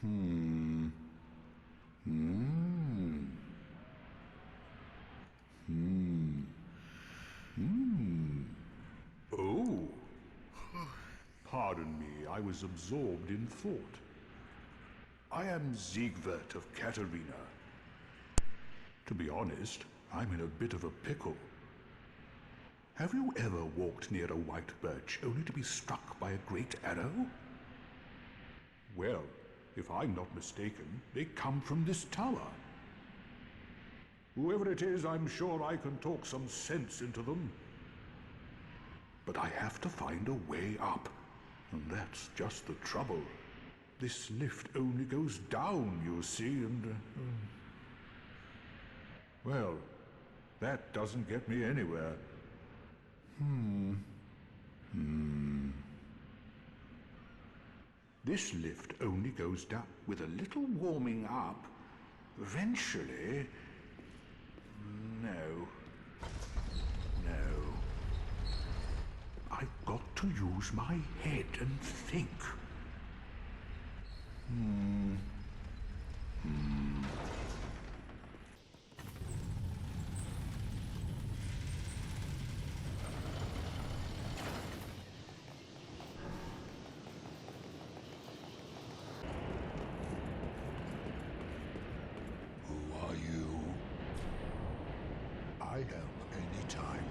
Hmm. Hmm. Hmm. Hmm. Oh. Pardon me, I was absorbed in thought. I am Siegwart of Katerina. To be honest, I'm in a bit of a pickle. Have you ever walked near a white birch only to be struck by a great arrow? Well, if I'm not mistaken, they come from this tower. Whoever it is, I'm sure I can talk some sense into them. But I have to find a way up, and that's just the trouble. This lift only goes down, you see, and... Well, that doesn't get me anywhere. This lift only goes down with a little warming up. Eventually... No. I've got to use my head and think. Who are you? I help anytime.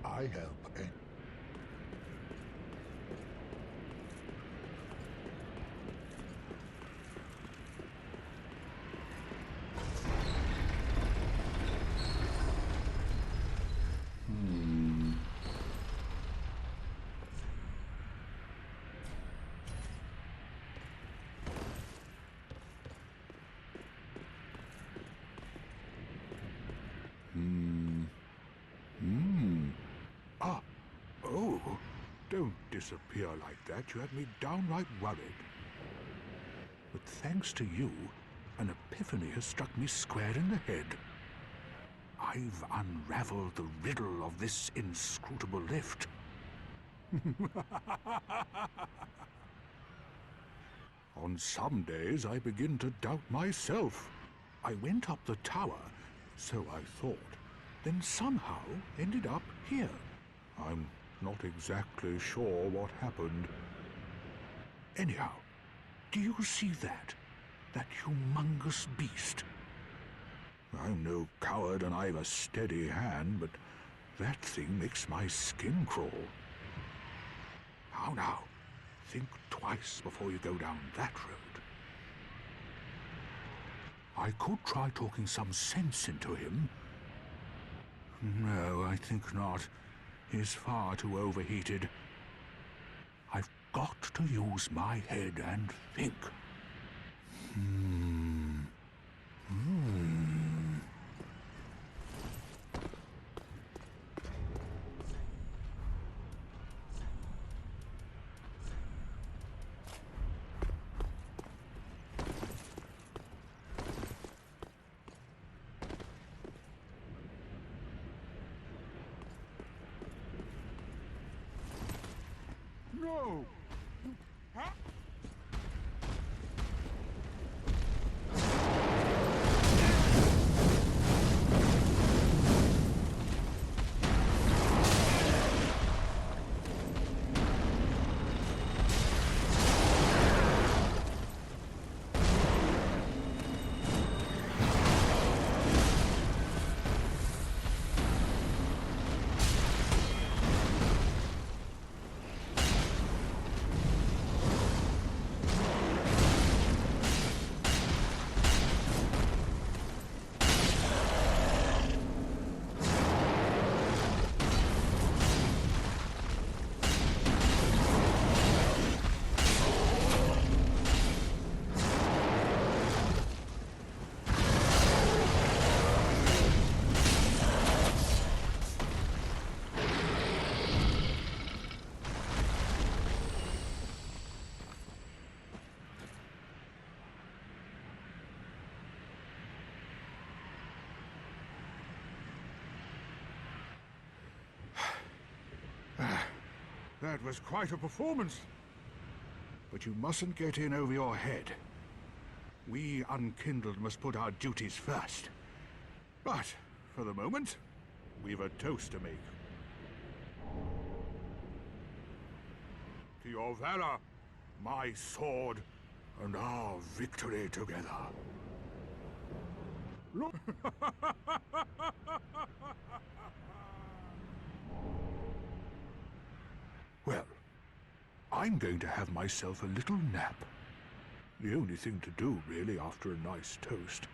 I help any... Oh, don't disappear like that. You had me downright worried. But thanks to you, an epiphany has struck me square in the head. I've unraveled the riddle of this inscrutable lift. On some days, I begin to doubt myself. I went up the tower, so I thought, then somehow ended up here. I'm not exactly sure what happened. Anyhow, do you see that? That humongous beast? I'm no coward and I've a steady hand, but that thing makes my skin crawl. How now? Think twice before you go down that road. I could try talking some sense into him. No, I think not. He's far too overheated. I've got to use my head and think. No! Huh? That was quite a performance. But you mustn't get in over your head. We unkindled must put our duties first. But, for the moment, we've a toast to make. To your valor, my sword, and our victory together. Look. Well, I'm going to have myself a little nap. The only thing to do, really, after a nice toast.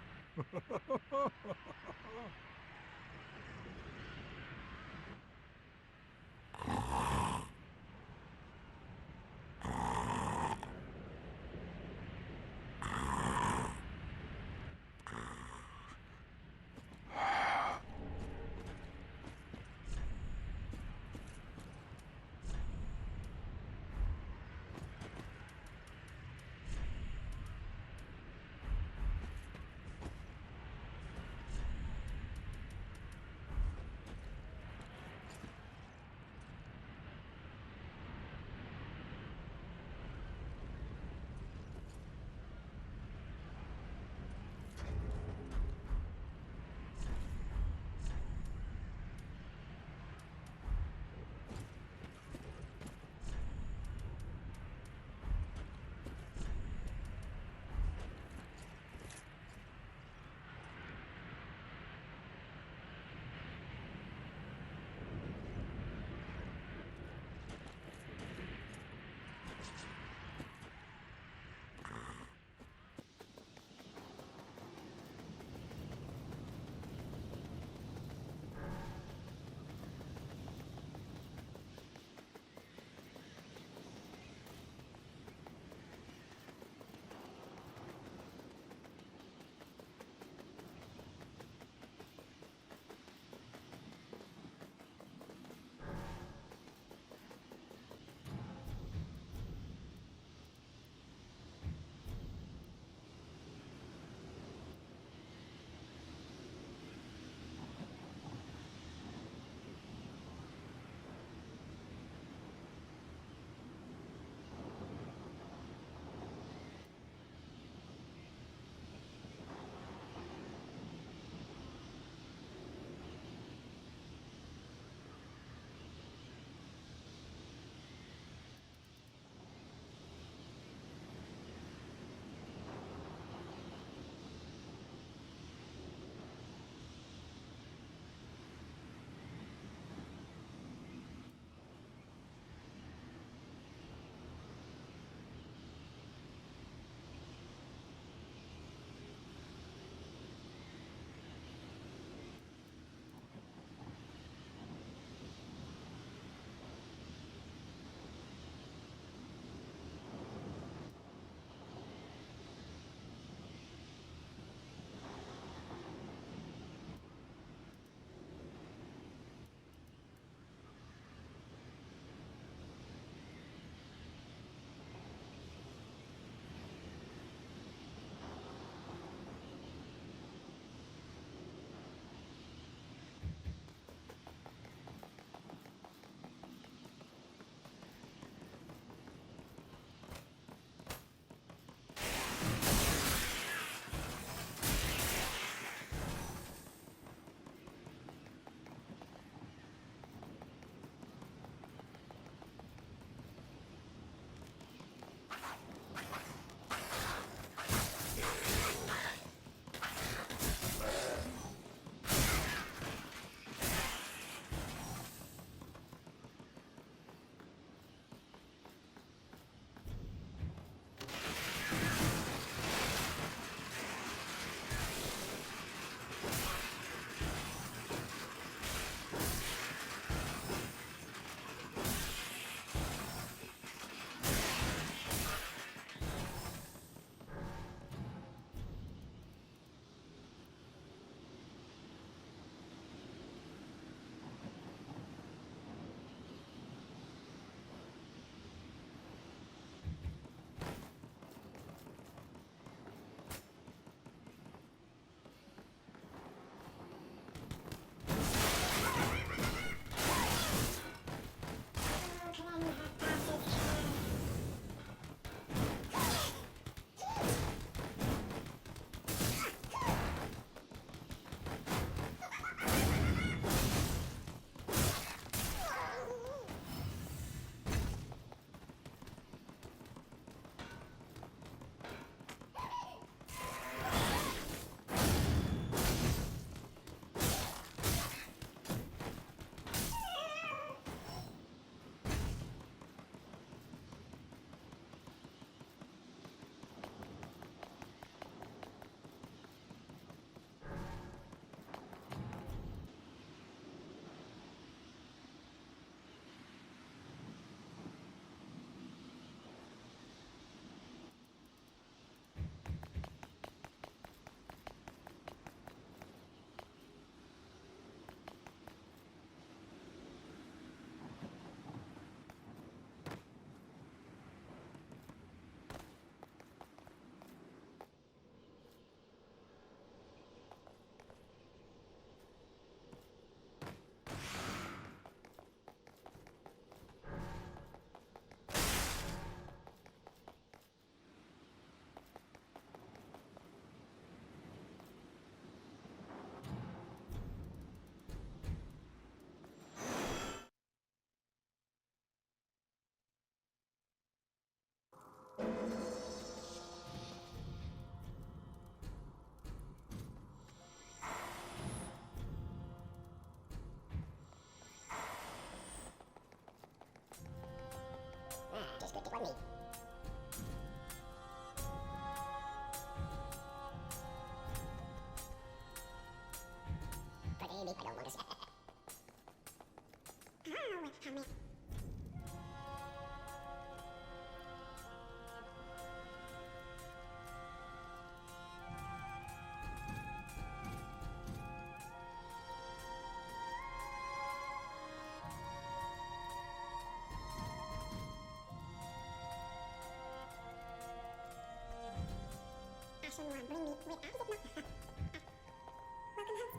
Someone bring me. Wait, I did not. Welcome home, speak. Very well,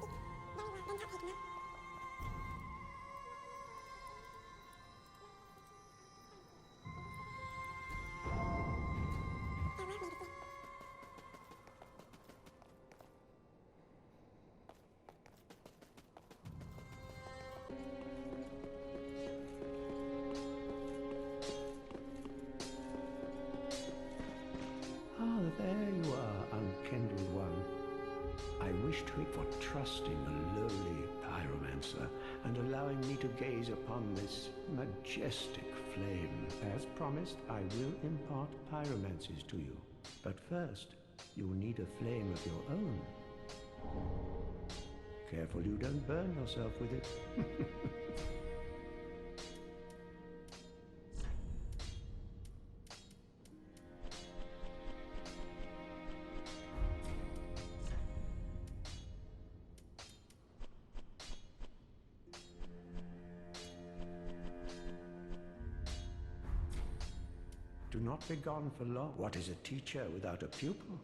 then take note. Farewell, lady. Ah, there you are, unkindled one. I wish to thank for trusting a lowly pyromancer and allowing me to gaze upon this majestic flame. As promised, I will impart pyromancies to you. But first, you'll need a flame of your own. Careful you don't burn yourself with it. Do not be gone for long. What is a teacher without a pupil?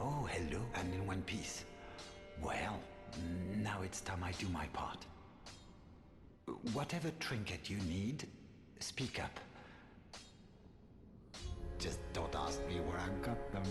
Oh, hello, and in one piece. Well, now it's time I do my part. Whatever trinket you need, speak up. Just don't ask me where I got them.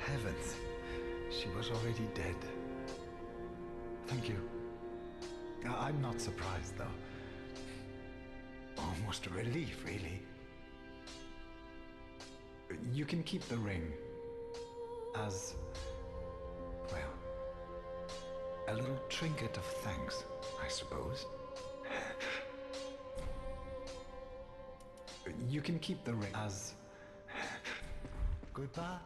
Heavens, she was already dead. Thank you. I'm not surprised, though. Almost a relief, really. You can keep the ring as, well, a little trinket of thanks, I suppose. You can keep the ring as... Goodbye.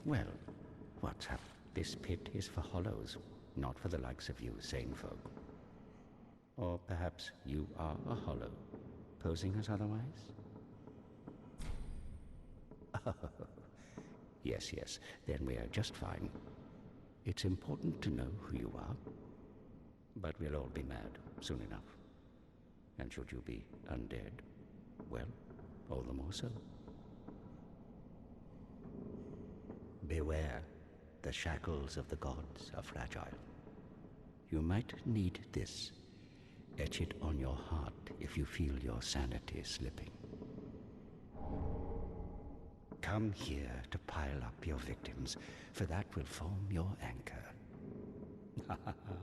Well, what's up? This pit is for hollows, not for the likes of you sane folk. Or perhaps you are a hollow, posing as otherwise? Yes, yes, then we are just fine. It's important to know who you are, but we'll all be mad soon enough. And should you be undead, well, all the more so. Beware, the shackles of the gods are fragile. You might need this. Etch it on your heart if you feel your sanity slipping. Come here to pile up your victims, for that will form your anchor. Ha ha ha.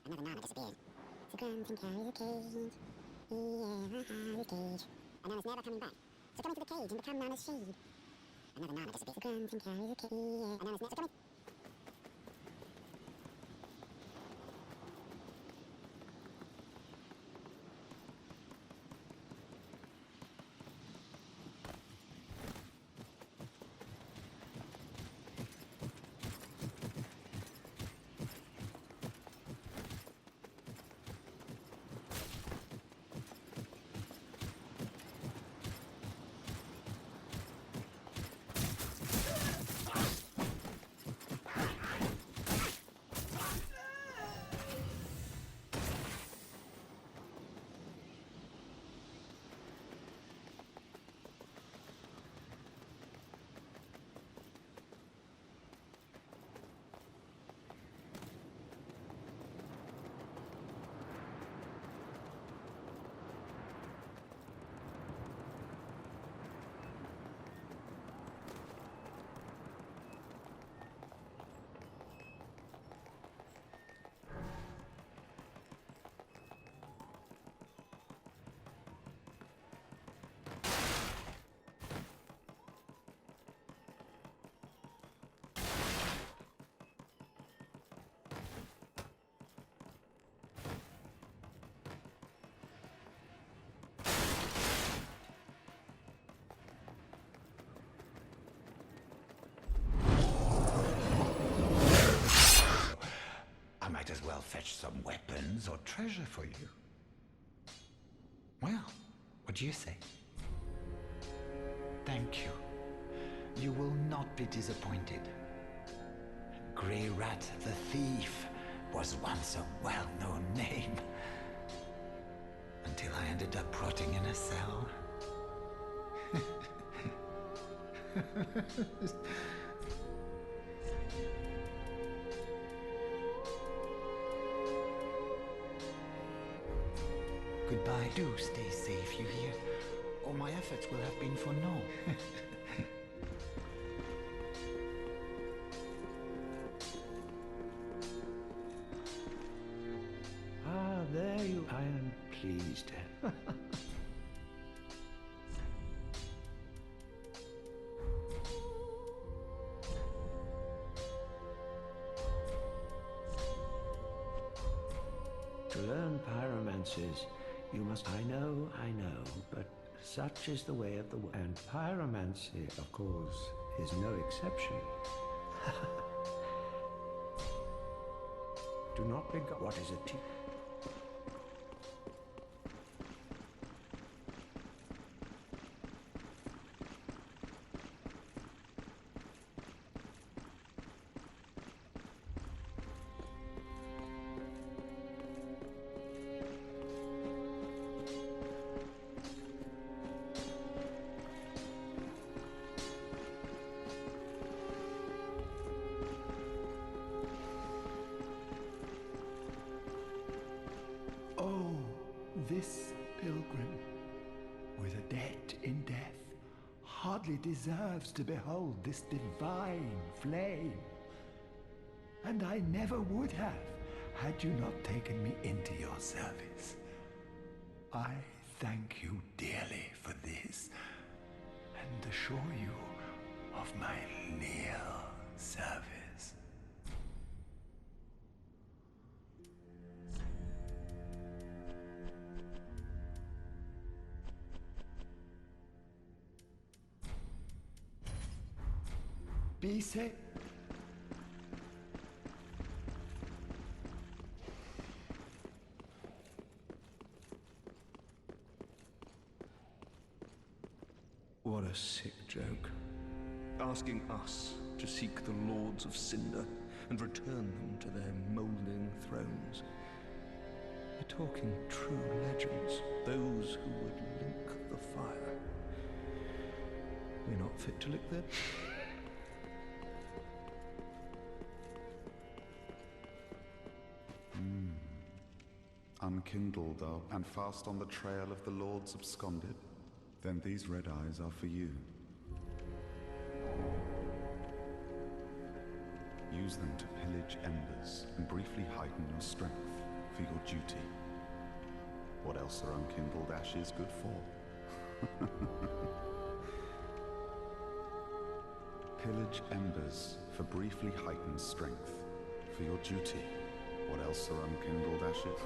Another Nana disappeared. So Grunton carries a cage. He ever has his cage. And Nana's never coming back. So come into the cage and become Nana's shade. Another Nana disappeared. So Grunton carries a cage. And Nana's never coming. Might as well fetch some weapons or treasure for you. Well, what do you say? Thank you. You will not be disappointed. Grey Rat the Thief was once a well-known name. Until I ended up rotting in a cell. Goodbye. Do stay safe, you hear? All my efforts will have been for naught. Ah, there you... I am pleased. To learn pyromancies, you must... I know, but such is the way of the world. And pyromancy, of course, is no exception. Do not regard... What is it? Oh, this pilgrim, with a debt in death, hardly deserves to behold this divine flame. And I never would have, had you not taken me into your service. I thank you dearly for this, and assure you of my leal service. Be safe. What a sick joke. Asking us to seek the Lords of Cinder and return them to their moulding thrones. We're talking true legends, those who would link the fire. We're not fit to lick their... Unkindled thou, and fast on the trail of the Lords absconded, then these red eyes are for you. Use them to pillage embers and briefly heighten your strength for your duty. What else are unkindled ashes good for? Pillage embers for briefly heightened strength for your duty. What else are unkindled ashes?